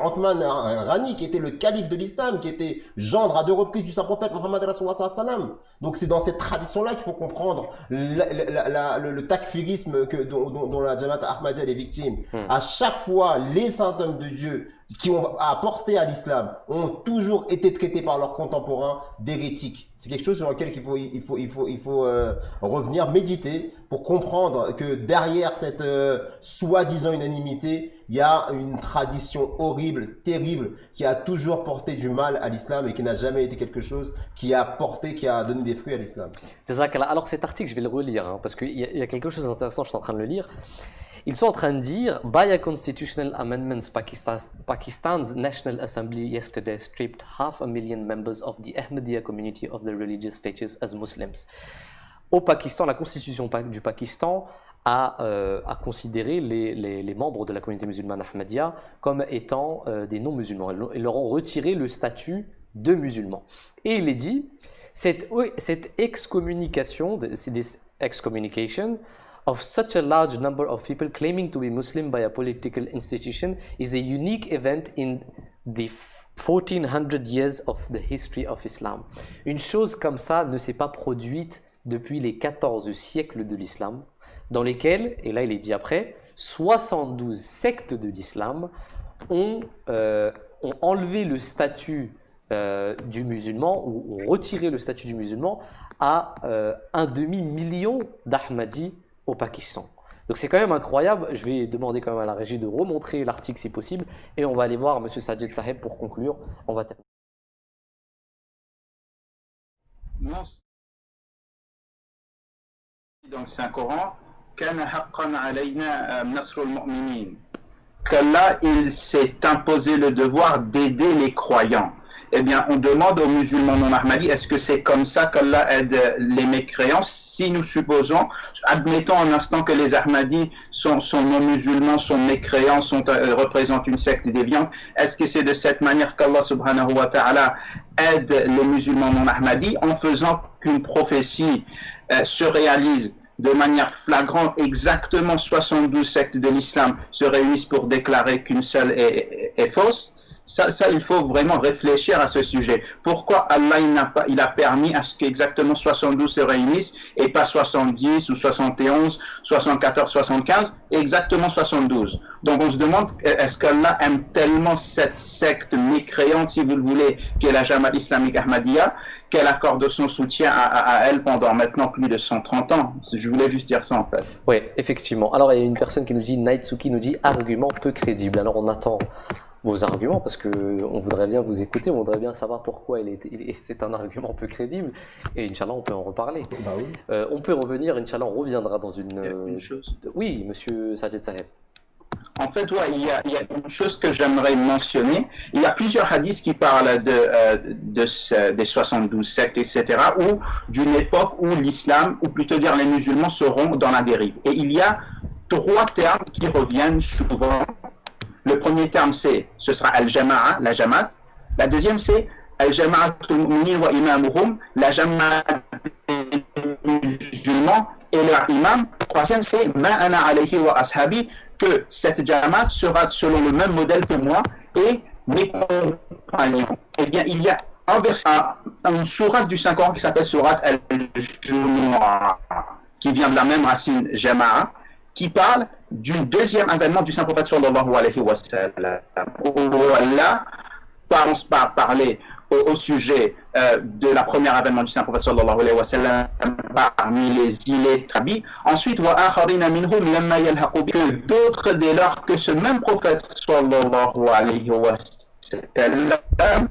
Othman Ghani, qui était le calife de l'islam, qui était gendre à 2 reprises du Saint-Prophète Mohammed Rasulullah sallallahu alayhi wa sallam. Donc c'est dans cette tradition-là qu'il faut comprendre le takfirisme dont la Jamaat Ahmadiyya est victime. À chaque fois, les saints hommes de Dieu qui ont apporté à l'islam ont toujours été traités par leurs contemporains d'hérétiques. C'est quelque chose sur lequel il faut revenir, méditer pour comprendre que derrière cette soi-disant unanimité, il y a une tradition horrible, terrible, qui a toujours porté du mal à l'islam et qui n'a jamais été quelque chose qui a donné des fruits à l'islam. Alors cet article, je vais le relire, parce qu'il y a quelque chose d'intéressant, je suis en train de le lire. Ils sont en train de dire, by a constitutional amendments, Pakistan's National Assembly yesterday stripped 500,000 members of the Ahmadiyya community of their religious status as Muslims. Au Pakistan, la constitution du Pakistan a considéré les membres de la communauté musulmane Ahmadiyya comme étant des non-musulmans. Ils leur ont retiré le statut de musulmans. Et il est dit, cette excommunication, of such a large number of people claiming to be Muslim by a political institution is a unique event in the 1400 years of the history of Islam. Une chose comme ça ne s'est pas produite depuis les 14 siècles de l'islam, dans lesquels, et là il est dit après, 72 sectes de l'islam ont enlevé le statut du musulman, ou ont retiré le statut du musulman à un demi-million d'Ahmadis au Pakistan. Donc c'est quand même incroyable. Je vais demander quand même à la régie de remontrer l'article si possible et on va aller voir Monsieur Sajid Saheb pour conclure. On va terminer. Non. Dans le Saint-Coran, qu'Allah il s'est imposé le devoir d'aider les croyants. eh bien, on demande aux musulmans non ahmadis, est-ce que c'est comme ça qu'Allah aide les mécréants? Si nous supposons, admettons un instant que les ahmadis sont non musulmans, sont mécréants, représentent une secte déviante, est-ce que c'est de cette manière qu'Allah subhanahu wa ta'ala aide les musulmans non ahmadis en faisant qu'une prophétie se réalise de manière flagrante, exactement 72 sectes de l'islam se réunissent pour déclarer qu'une seule est fausse? Ça, il faut vraiment réfléchir à ce sujet. Pourquoi Allah il a permis à ce qu'exactement 72 se réunissent et pas 70 ou 71, 74, 75, exactement 72. Donc on se demande, est-ce qu'Allah aime tellement cette secte mécréante, si vous le voulez, qu'est la Jamaat islamique Ahmadiyya, qu'elle accorde son soutien à elle pendant maintenant plus de 130 ans. Je voulais juste dire ça en fait. Oui, effectivement. Alors il y a une personne qui nous dit, Naitsuki nous dit, argument peu crédible. Alors on attend vos arguments parce qu'on voudrait bien vous écouter, on voudrait bien savoir pourquoi c'est un argument peu crédible et Inch'Allah on peut en reparler. Bah oui. On peut revenir, Inch'Allah on reviendra dans une chose. Oui, monsieur Sajid Saheb. En fait, ouais, il y a une chose que j'aimerais mentionner. Il y a plusieurs hadiths qui parlent des 72 sectes, etc., ou d'une époque où l'islam, ou plutôt dire les musulmans, seront dans la dérive. Et il y a 3 termes qui reviennent souvent. Le premier terme, ce sera al-jama'a, la jamaat. La deuxième, c'est al-jama'atul mu'minin wa imamuhum, la jamaat des musulmans et leur imam. Le troisième, c'est ma ana alayhi wa ashabi, que cette jamaat sera selon le même modèle que moi et mes compagnons. Eh bien, il y a une sourate du Saint-Coran qui s'appelle sourate al-Jumu'ah, qui vient de la même racine jama'a, qui parle du deuxième avènement du Saint-Prophète sallallahu alayhi wa sallam. Allah parler au sujet de la première avènement du Saint-Prophète sallallahu alayhi wa sallam parmi les illettrés. Ensuite, wa akharina minhum lamma yalhaqu bi, que d'autres dès lors que ce même prophète sallallahu alayhi wa sallam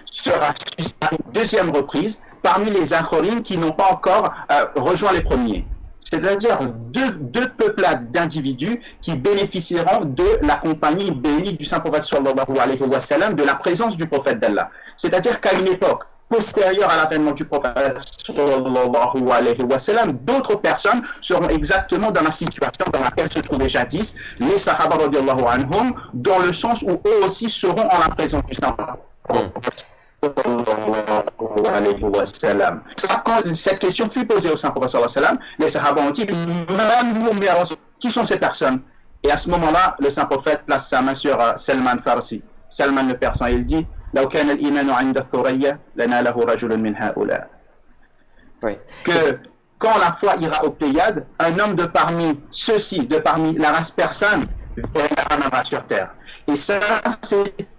sera suscité à une deuxième reprise parmi les akharines qui n'ont pas encore rejoint les premiers. C'est-à-dire deux peuplades d'individus qui bénéficieront de la compagnie bénie du Saint-Prophète sallallahu alayhi wa sallam, de la présence du prophète d'Allah. C'est-à-dire qu'à une époque postérieure à l'avènement du prophète sallallahu alayhi wa sallam, d'autres personnes seront exactement dans la situation dans laquelle se trouvaient jadis les Sahaba radiallahu anhum, dans le sens où eux aussi seront en la présence du Saint-Prophète. Quand cette question fut posée au Saint-Prophète sallallahu alayhi wa sallam, les Sahaba ont dit qui sont ces personnes? Et à ce moment-là, le Saint-Prophète place sa main sur Salman Farsi, Salman le Persan, et il dit que quand la foi ira au Pléiade, un homme de parmi ceux-ci, de parmi la race persane, viendra sur terre. Et ça, c'est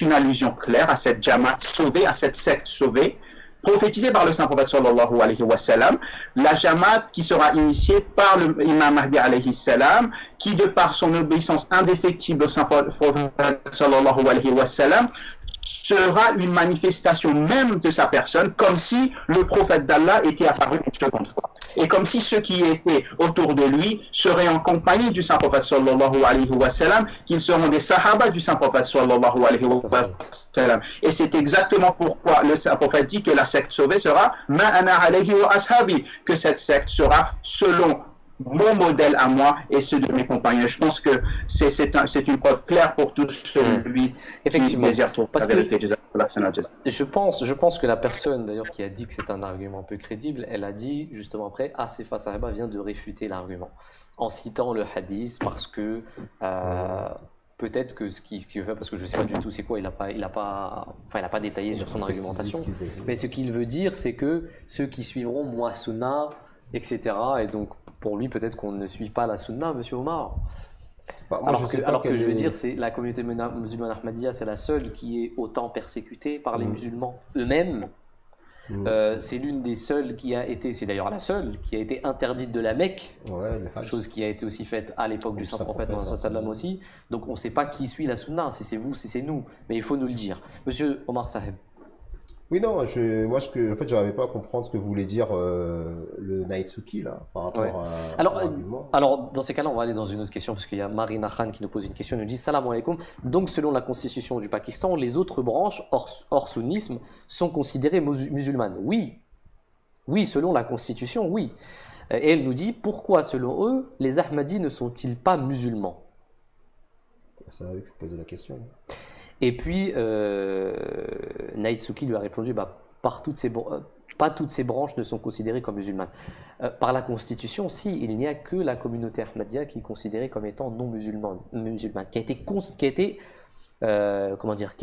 une allusion claire à cette jamaat sauvée, à cette secte sauvée, prophétisée par le Saint-Prophète sallallahu alayhi wa sallam, la jamaat qui sera initiée par l'imam Mahdi alayhi salam, qui de par son obéissance indéfectible au Saint-Prophète sallallahu alayhi wa sallam, sera une manifestation même de sa personne, comme si le prophète d'Allah était apparu une seconde fois. Et comme si ceux qui étaient autour de lui seraient en compagnie du Saint-Prophète sallallahu alayhi wa sallam, qu'ils seront des sahaba du Saint-Prophète sallallahu alayhi wa sallam. Et c'est exactement pourquoi le Saint-Prophète dit que la secte sauvée sera ma ana alayhi wa ashabi, que cette secte sera selon mon modèle à moi et ceux de mes compagnons. Je pense que c'est une preuve claire pour tous celui qui désire trouver la vérité. Je pense que la personne d'ailleurs qui a dit que c'est un argument peu crédible, elle a dit justement après, Asifa Sahaba vient de réfuter l'argument en citant le hadith parce que peut-être que ce qu'il fait, parce que je ne sais pas du tout c'est quoi, il n'a pas détaillé sur son argumentation, mais ce qu'il veut dire c'est que ceux qui suivront moi sunna, etc. Et donc pour lui peut-être qu'on ne suit pas la sunna, monsieur Omar. Bah, moi, alors que je veux dire, c'est la communauté musulmane Ahmadiyya, c'est la seule qui est autant persécutée par les musulmans eux-mêmes. C'est l'une des seules qui a été, c'est d'ailleurs la seule, qui a été interdite de la Mecque, chose qui a été aussi faite à l'époque du Saint-Prophète sallam aussi. Donc on ne sait pas qui suit la sunna, si c'est vous, si c'est nous, mais il faut nous le dire. Monsieur Omar Saheb. Oui, non, en fait, j'arrivais pas à comprendre ce que voulait dire le Naitsuki, là, par rapport Ouais. à Alors, l'argument. alors, dans ces cas-là, on va aller dans une autre question, parce qu'il y a Marina Khan qui nous pose une question. Elle nous dit: Salam alaikum. Donc, selon la constitution du Pakistan, les autres branches, hors sunnisme, sont considérées musulmanes. Oui. Oui, selon la constitution, oui. Et elle nous dit: pourquoi, selon eux, les Ahmadis ne sont-ils pas musulmans? C'est à eux qu'il faut poser la question. Et puis, Naitsuki lui a répondu: pas toutes ces branches ne sont considérées comme musulmanes. Par la Constitution, si, il n'y a que la communauté Ahmadiyya qui est considérée comme étant non musulmane, qui a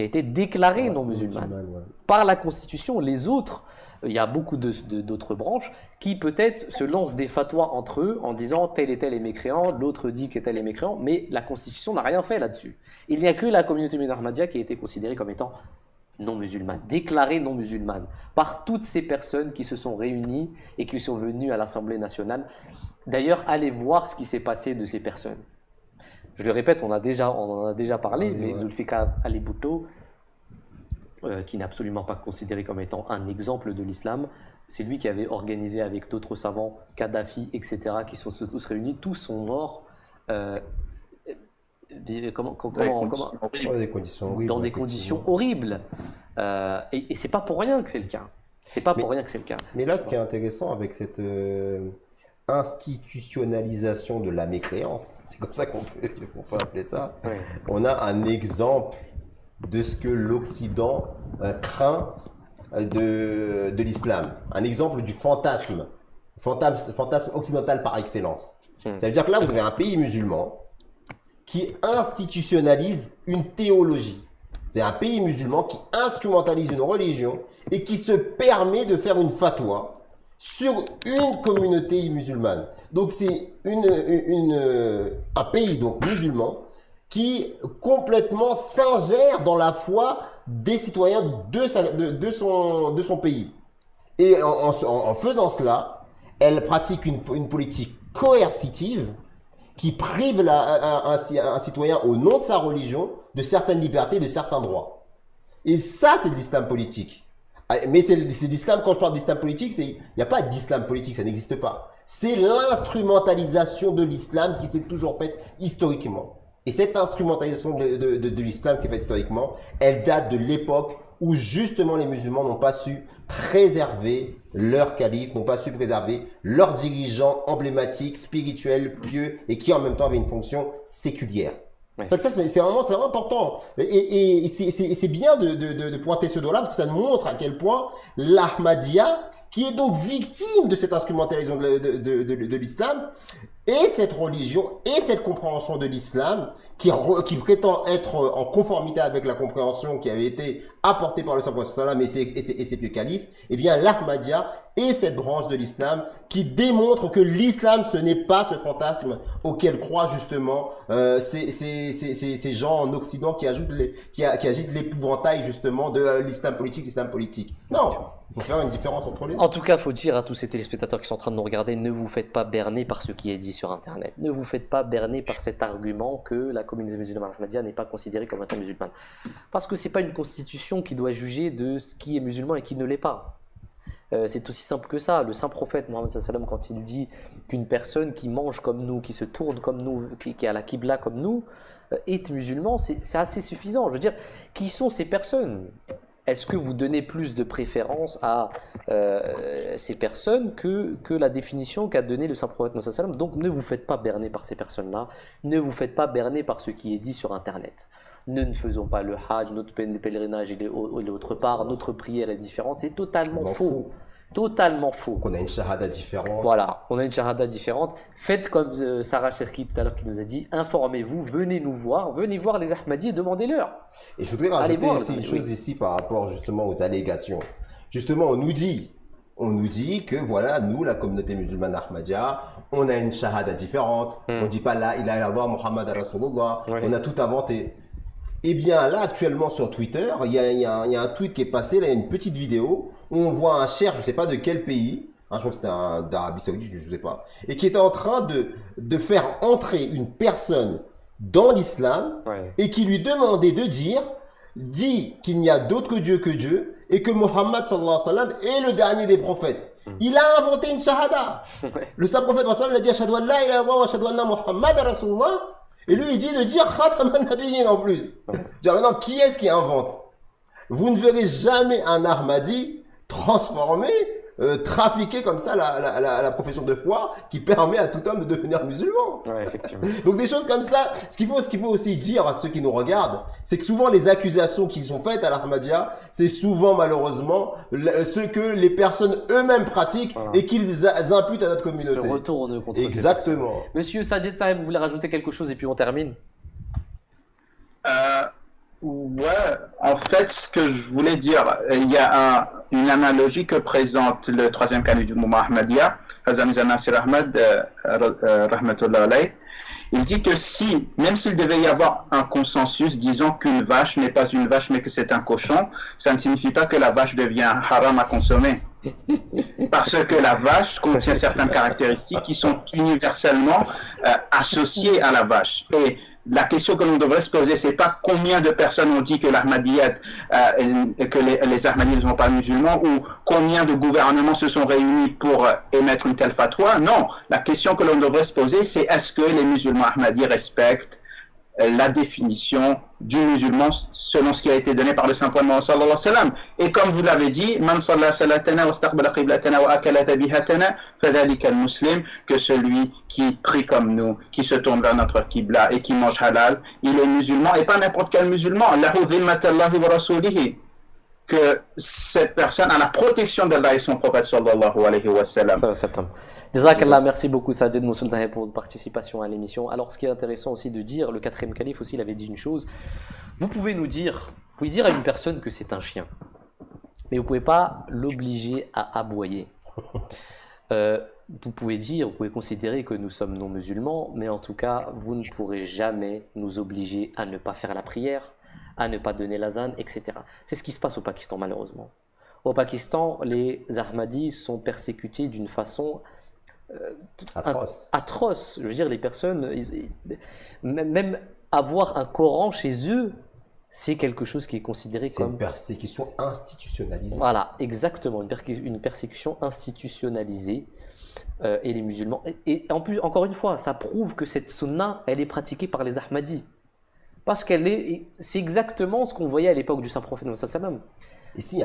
été déclarée non musulmane. Ouais. Par la Constitution, les autres, il y a beaucoup d'autres branches qui peut-être se lancent des fatwas entre eux en disant tel et tel est mécréant, l'autre dit que tel est mécréant, mais la Constitution n'a rien fait là-dessus. Il n'y a que la communauté Ahmadiyya qui a été considérée comme étant non musulmane, déclarée non musulmane, par toutes ces personnes qui se sont réunies et qui sont venues à l'Assemblée nationale. D'ailleurs, allez voir ce qui s'est passé de ces personnes. Je le répète, on en a déjà parlé, mais ouais. Zulfikar Ali Bhutto, qui n'est absolument pas considéré comme étant un exemple de l'islam, c'est lui qui avait organisé avec d'autres savants, Kadhafi, etc., qui sont tous réunis, tous sont morts. Des conditions horribles, dans des conditions horribles. Et c'est pas pour rien que c'est le cas. C'est pas pour rien que c'est le cas. Mais là, ce qui est intéressant avec cette institutionnalisation de la mécréance, c'est comme ça qu'on peut appeler ça. Ouais. On a un exemple de ce que l'Occident craint de l'islam. Un exemple du fantasme occidental par excellence. Ça veut dire que là, vous avez un pays musulman qui institutionnalise une théologie. C'est un pays musulman qui instrumentalise une religion et qui se permet de faire une fatwa sur une communauté musulmane. Donc c'est un pays donc musulman qui complètement s'ingère dans la foi des citoyens de son pays. Et en faisant cela, elle pratique une politique coercitive qui prive un citoyen au nom de sa religion de certaines libertés, de certains droits. Et ça, c'est de l'islam politique. Mais c'est l'islam, quand je parle d'islam politique, il n'y a pas d'islam politique, ça n'existe pas. C'est l'instrumentalisation de l'islam qui s'est toujours faite historiquement. Et cette instrumentalisation de l'islam qui s'est faite historiquement, elle date de l'époque où justement les musulmans n'ont pas su préserver leur calife, n'ont pas su préserver leurs dirigeants emblématiques, spirituels, pieux, et qui en même temps avaient une fonction séculière. Ouais. Donc ça, c'est vraiment important. Et c'est bien de pointer ce doigt-là, parce que ça nous montre à quel point l'Ahmadiyya, qui est donc victime de cette instrumentalisation de l'islam, et cette religion, et cette compréhension de l'islam, qui prétend être en conformité avec la compréhension qui avait été apportée par le Prophète sallam et ses pieux califes, eh bien l'Ahmadiyya est cette branche de l'islam qui démontre que l'islam, ce n'est pas ce fantasme auquel croient justement ces gens en Occident qui agitent l'épouvantail justement de l'islam politique. Non, il faut faire une différence entre les deux. En tout cas, il faut dire à tous ces téléspectateurs qui sont en train de nous regarder, ne vous faites pas berner par ce qui est dit sur Internet. Ne vous faites pas berner par cet argument que la communauté musulmane Ahmadiyya n'est pas considérée comme étant musulmane. Parce que ce n'est pas une constitution qui doit juger de ce qui est musulman et qui ne l'est pas. C'est aussi simple que ça. Le saint prophète Mohammed sallam, quand il dit qu'une personne qui mange comme nous, qui se tourne comme nous, qui a la Qibla comme nous, est musulman, c'est assez suffisant. Je veux dire, qui sont ces personnes ? Est-ce que vous donnez plus de préférence à ces personnes que la définition qu'a donnée le saint prophète Mohammed sallam ? Donc ne vous faites pas berner par ces personnes-là, ne vous faites pas berner par ce qui est dit sur Internet. Ne faisons pas le hajj, notre pèlerinage il est autre part, notre prière est différente, c'est totalement faux. Totalement faux. On a une shahada différente. Voilà, on a une shahada différente. Faites comme Sarah Cherki tout à l'heure qui nous a dit, informez-vous, venez nous voir, venez voir les Ahmadis et demandez-leur. Et je voudrais rajouter aussi une chose ici par rapport justement aux allégations. Justement, on nous dit que voilà, nous, la communauté musulmane Ahmadiyya, on a une shahada différente. On ne dit pas la ilaha illallah, Muhammad Rasulullah. On a tout inventé. Eh bien là, actuellement sur Twitter, il y a un tweet qui est passé, là, une petite vidéo où on voit un cheikh, je ne sais pas de quel pays, je crois que c'était d'Arabie Saoudite, je ne sais pas, et qui était en train de faire entrer une personne dans l'islam et qui lui demandait de dire qu'il n'y a d'autre que Dieu et que Mohammed sallallahu alayhi wa sallam est le dernier des prophètes. Il a inventé une shahada. Le saint prophète sallallahu alayhi wa sallam, il a dit ashhadu an la ilaha illallah wa ashhadu anna Muhammad rasulullah. Et lui, il dit de dire khataman nabiyyin en plus. Maintenant, qui est-ce qui invente? Vous ne verrez jamais un Ahmadi transformé, trafiquer comme ça la profession de foi qui permet à tout homme de devenir musulman. Ouais, effectivement. Donc des choses comme ça, ce qu'il faut aussi dire à ceux qui nous regardent, c'est que souvent les accusations qui sont faites à l'Ahmadiyya, c'est souvent malheureusement ce que les personnes eux-mêmes pratiquent et qu'ils imputent à notre communauté. Se retourne contre Exactement. Monsieur Sajid Saheb, vous voulez rajouter quelque chose et puis on termine? Ouais, en fait, ce que je voulais dire, il y a une analogie que présente le troisième calife du mouvement Ahmadiyya, Hazrat Mirza Nasir Ahmad, rahmatullah alayh. Il dit que même s'il devait y avoir un consensus disant qu'une vache n'est pas une vache mais que c'est un cochon, ça ne signifie pas que la vache devient haram à consommer. Parce que la vache contient certaines caractéristiques qui sont universellement associées à la vache. Et la question que l'on devrait se poser, c'est pas combien de personnes ont dit que l'Ahmadiyyat, que les Ahmadis ne sont pas musulmans, ou combien de gouvernements se sont réunis pour émettre une telle fatwa. Non, la question que l'on devrait se poser, c'est est-ce que les musulmans Ahmadis respectent la définition du musulman selon ce qui a été donné par le Saint-Prophète Mohammed sallallahu alayhi wa sallam. Et comme vous l'avez dit, man salla salatana wa istaqbala qiblatana wa akala dhabihatana fadhalika al-muslim, que celui qui prie comme nous, qui se tourne vers notre qibla et qui mange halal, il est musulman et pas n'importe quel musulman. Lahu dhimmatallahi wa rasulihi, que cette personne a la protection d'Allah et son prophète sallallahu alayhi wa sallam. Ça va, septembre. Jazakallah, merci beaucoup Sajid Moussoul Taher pour votre participation à l'émission. Alors ce qui est intéressant aussi de dire, le quatrième calife aussi il avait dit une chose, vous pouvez dire à une personne que c'est un chien, mais vous ne pouvez pas l'obliger à aboyer. Vous pouvez considérer que nous sommes non musulmans, mais en tout cas vous ne pourrez jamais nous obliger à ne pas faire la prière, à ne pas donner l'azan, etc. C'est ce qui se passe au Pakistan malheureusement. Au Pakistan, les Ahmadis sont persécutés d'une façon atroce. Je veux dire, les personnes, même avoir un Coran chez eux, c'est quelque chose qui est considéré comme... C'est une persécution institutionnalisée. Voilà, exactement, une persécution institutionnalisée. Et les musulmans... Et en plus, encore une fois, ça prouve que cette sunna, elle est pratiquée par les Ahmadis. Parce c'est exactement ce qu'on voyait à l'époque du Saint-Prophète Mohammed sallallahu alayhi wa sallam. Ici, il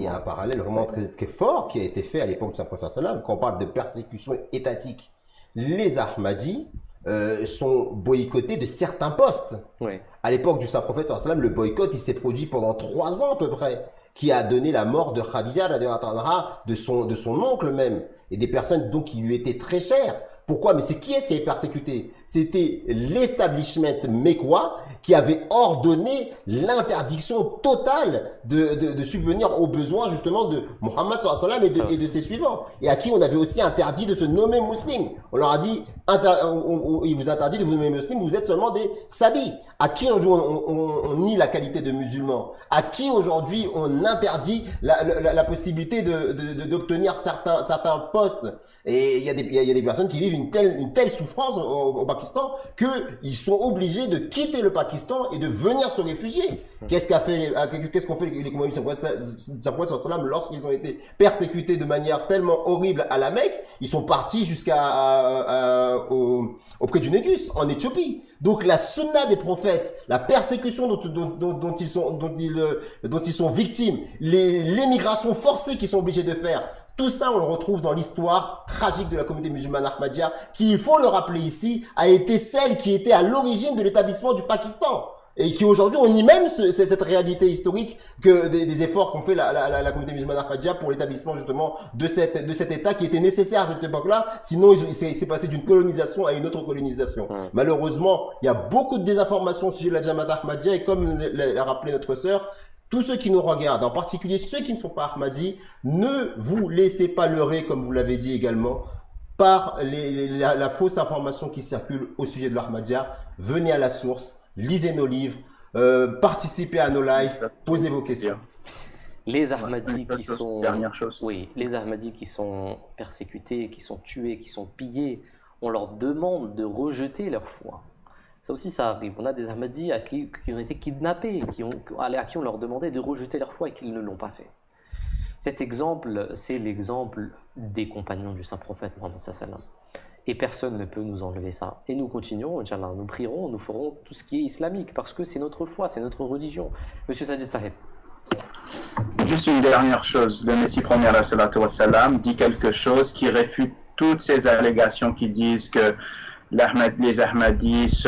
y a un parallèle vraiment très fort qui a été fait à l'époque du Saint-Prophète sallallahu alayhi wa sallam. Quand on parle de persécution étatique, les Ahmadis sont boycottés de certains postes. Oui. À l'époque du Saint-Prophète sallallahu alayhi wa sallam, le boycott il s'est produit pendant 3 ans à peu près, qui a donné la mort de Khadija, de son oncle même, et des personnes donc qui lui étaient très chères. Pourquoi? Mais c'est qui est-ce qui avait persécuté? C'était l'establishment mécois qui avait ordonné l'interdiction totale de subvenir aux besoins justement de Mohammed sallallahu alayhi wa sallam et de ses suivants. Et à qui on avait aussi interdit de se nommer musulman. On leur a dit, il vous interdit de vous nommer musulman, vous êtes seulement des sabis. À qui aujourd'hui on nie la qualité de musulman? À qui aujourd'hui on interdit la possibilité d'obtenir certains postes? Et il y a des personnes qui vivent une telle souffrance au Pakistan qu'ils sont obligés de quitter le Pakistan et de venir se réfugier. Qu'est-ce qu'ont fait les compagnons du Saint-Prophète sallam lorsqu'ils ont été persécutés de manière tellement horrible à la Mecque? Ils sont partis auprès du Négus, en Éthiopie. Donc la sunna des prophètes, la persécution dont ils sont victimes, l'émigration forcée qu'ils sont obligés de faire, tout ça, on le retrouve dans l'histoire tragique de la communauté musulmane Ahmadiyya, qui, il faut le rappeler ici, a été celle qui était à l'origine de l'établissement du Pakistan. Et qui aujourd'hui, on nie même cette réalité historique que des efforts qu'ont fait la communauté musulmane Ahmadiyya pour l'établissement justement de cet État qui était nécessaire à cette époque-là. Sinon, il s'est passé d'une colonisation à une autre colonisation. Malheureusement, il y a beaucoup de désinformations au sujet de la Jamaat Ahmadiyya et comme l'a rappelé notre sœur, tous ceux qui nous regardent, en particulier ceux qui ne sont pas Ahmadis, ne vous laissez pas leurrer, comme vous l'avez dit également, par la fausse information qui circule au sujet de l'Ahmadiyya. Venez à la source, lisez nos livres, participez à nos lives, posez vos questions. Les Ahmadis les Ahmadis qui sont persécutés, qui sont tués, qui sont pillés, on leur demande de rejeter leur foi. Ça aussi, ça arrive. On a des Ahmadis qui ont été kidnappés, à qui on leur demandait de rejeter leur foi et qu'ils ne l'ont pas fait. Cet exemple, c'est l'exemple des compagnons du Saint-Prophète Mohammed sallallahu alayhi wa sallam. Et personne ne peut nous enlever ça. Et nous continuerons, Inch'Allah, nous prierons, nous ferons tout ce qui est islamique, parce que c'est notre foi, c'est notre religion. Monsieur Sajid Sahib. Juste une dernière chose, le Messie premier wassalam, dit quelque chose qui réfute toutes ces allégations qui disent que les Ahmadis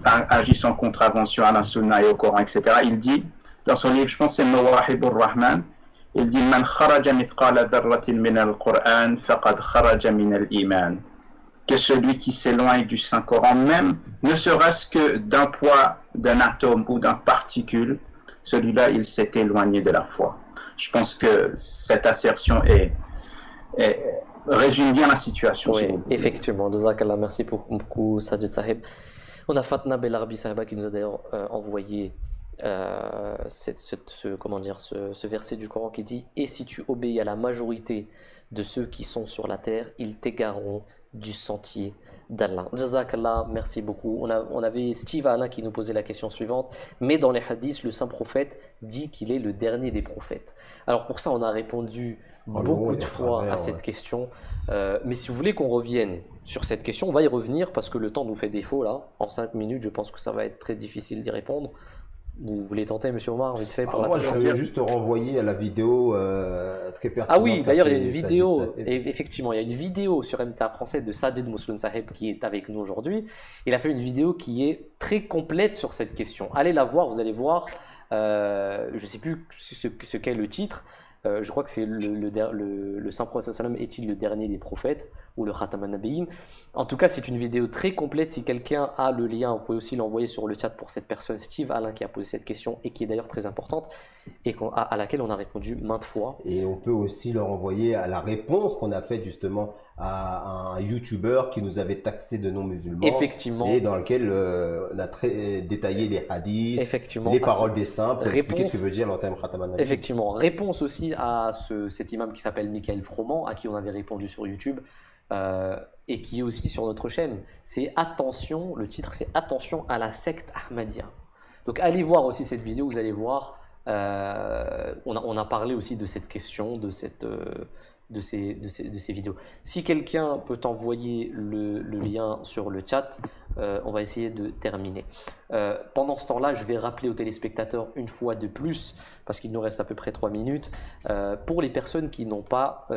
agissent en contravention à la Sunna et au Coran, etc. Il dit, dans son livre, je pense que c'est Mawahib al-Rahman, il dit Man kharaja mithqala dharratin min al-Qur'an faqad kharaja min al-iman. Que celui qui s'éloigne du Saint-Coran, même ne serait-ce que d'un poids d'un atome ou d'un particule, celui-là, il s'est éloigné de la foi. Je pense que cette assertion résume bien la situation. Oui, effectivement. Jazakallah, merci beaucoup, Sajid Sahib. On a Fatna Belarbi Sahiba qui nous a d'ailleurs envoyé ce verset du Coran qui dit « Et si tu obéis à la majorité de ceux qui sont sur la terre, ils t'égareront du sentier d'Allah. » Jazakallah, merci beaucoup. On avait Steve Anna qui nous posait la question suivante. Mais dans les hadiths, le saint prophète dit qu'il est le dernier des prophètes. Alors pour ça, on a répondu beaucoup de fois à cette question. Mais si vous voulez qu'on revienne sur cette question, on va y revenir parce que le temps nous fait défaut là. En 5 minutes, je pense que ça va être très difficile d'y répondre. Vous voulez tenter, monsieur Omar, vite fait pour moi, je vais juste renvoyer à la vidéo très pertinente. Ah oui, d'ailleurs, il y a une vidéo, et effectivement, il y a une vidéo sur MTA français de Sajid Mousloun Sahib qui est avec nous aujourd'hui. Il a fait une vidéo qui est très complète sur cette question. Allez la voir, vous allez voir, je ne sais plus ce qu'est le titre. Je crois que c'est le Saint Prophète sallam est-il le dernier des prophètes ou le Khatam an-Nabiyyin. En tout cas, c'est une vidéo très complète. Si quelqu'un a le lien, vous pouvez aussi l'envoyer sur le chat pour cette personne, Steve Alain, qui a posé cette question et qui est d'ailleurs très importante et à laquelle on a répondu maintes fois. Et on peut aussi leur envoyer à la réponse qu'on a faite justement à un YouTuber qui nous avait taxé de non-musulmans. Effectivement. Et dans lequel on a très détaillé les hadiths, effectivement, les paroles des saints, pour expliquer ce que veut dire l'antenne Khatam an-Nabiyyin. Effectivement. Réponse aussi à cet imam qui s'appelle Michael Froment, à qui on avait répondu sur YouTube. Et qui est aussi sur notre chaîne, c'est attention, le titre c'est attention à la secte Ahmadiyya. Donc allez voir aussi cette vidéo, vous allez voir, on a parlé aussi de cette question, de ces vidéos. Si quelqu'un peut envoyer le lien sur le chat, on va essayer de terminer. Pendant ce temps-là, je vais rappeler aux téléspectateurs une fois de plus, parce qu'il nous reste à peu près 3 minutes, pour les personnes qui n'ont pas,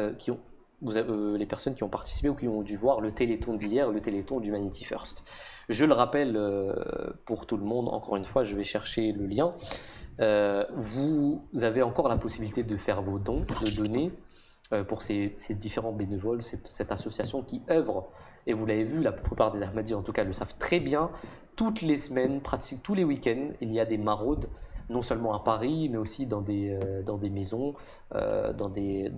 les personnes qui ont participé ou qui ont dû voir le Téléthon d'hier, le Téléthon d'Humanity First. Je le rappelle pour tout le monde, encore une fois, je vais chercher le lien. Vous avez encore la possibilité de faire vos dons, de donner pour ces différents bénévoles, cette association qui œuvre, et vous l'avez vu, la plupart des Ahmadis en tout cas le savent très bien, toutes les semaines, pratiquement tous les week-ends, il y a des maraudes, non seulement à Paris, mais aussi dans des maisons, dans des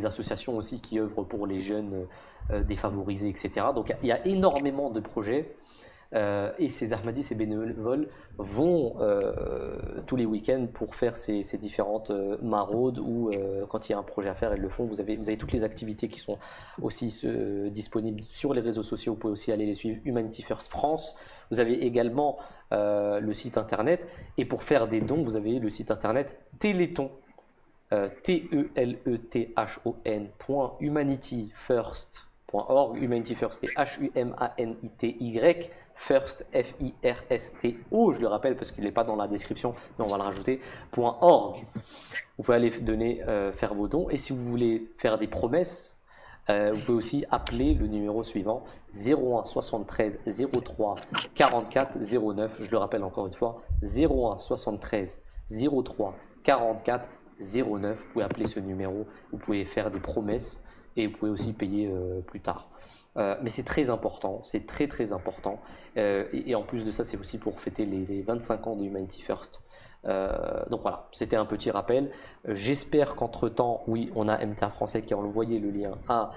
associations aussi qui œuvrent pour les jeunes défavorisés, etc. Donc il y a énormément de projets. Et ces Ahmadis, ces bénévoles vont tous les week-ends pour faire ces différentes maraudes ou quand il y a un projet à faire, ils le font. Vous avez toutes les activités qui sont aussi disponibles sur les réseaux sociaux. Vous pouvez aussi aller les suivre, Humanity First France. Vous avez également le site internet, et pour faire des dons, vous avez le site internet Téléthon, Teleton.humanityfirst.org. Humanity First, c'est Humanity, First, F-I-R-S-T-O, je le rappelle parce qu'il n'est pas dans la description, mais on va le rajouter, .org. Vous pouvez aller faire vos dons, et si vous voulez faire des promesses, vous pouvez aussi appeler le numéro suivant, 01 73 03 44 09, je le rappelle encore une fois, 01 73 03 44 09, vous pouvez appeler ce numéro, vous pouvez faire des promesses, et vous pouvez aussi payer plus tard. Mais c'est très important, c'est très très important. Et en plus de ça, c'est aussi pour fêter les 25 ans de Humanity First. Donc voilà, c'était un petit rappel. J'espère qu'entre-temps, oui, on a MTA Français qui a envoyé le lien à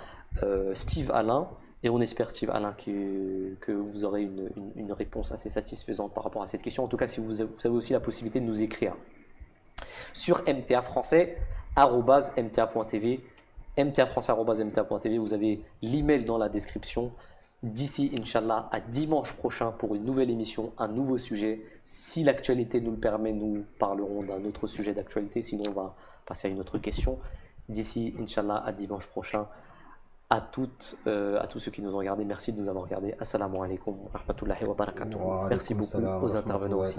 Steve Alain. Et on espère, Steve Alain, que vous aurez une réponse assez satisfaisante par rapport à cette question. En tout cas, si vous avez aussi la possibilité de nous écrire sur mtafrançais@mta.tv. mtafrançais@mta.tv. Vous avez l'email dans la description. D'ici, Inch'Allah, à dimanche prochain pour une nouvelle émission, un nouveau sujet. Si l'actualité nous le permet, nous parlerons d'un autre sujet d'actualité. Sinon, on va passer à une autre question. D'ici, Inch'Allah, à dimanche prochain. À tous ceux qui nous ont regardés, merci de nous avoir regardés. Assalamu alaikum wa rahmatullahi wa barakatuh. Merci beaucoup aux intervenants aussi.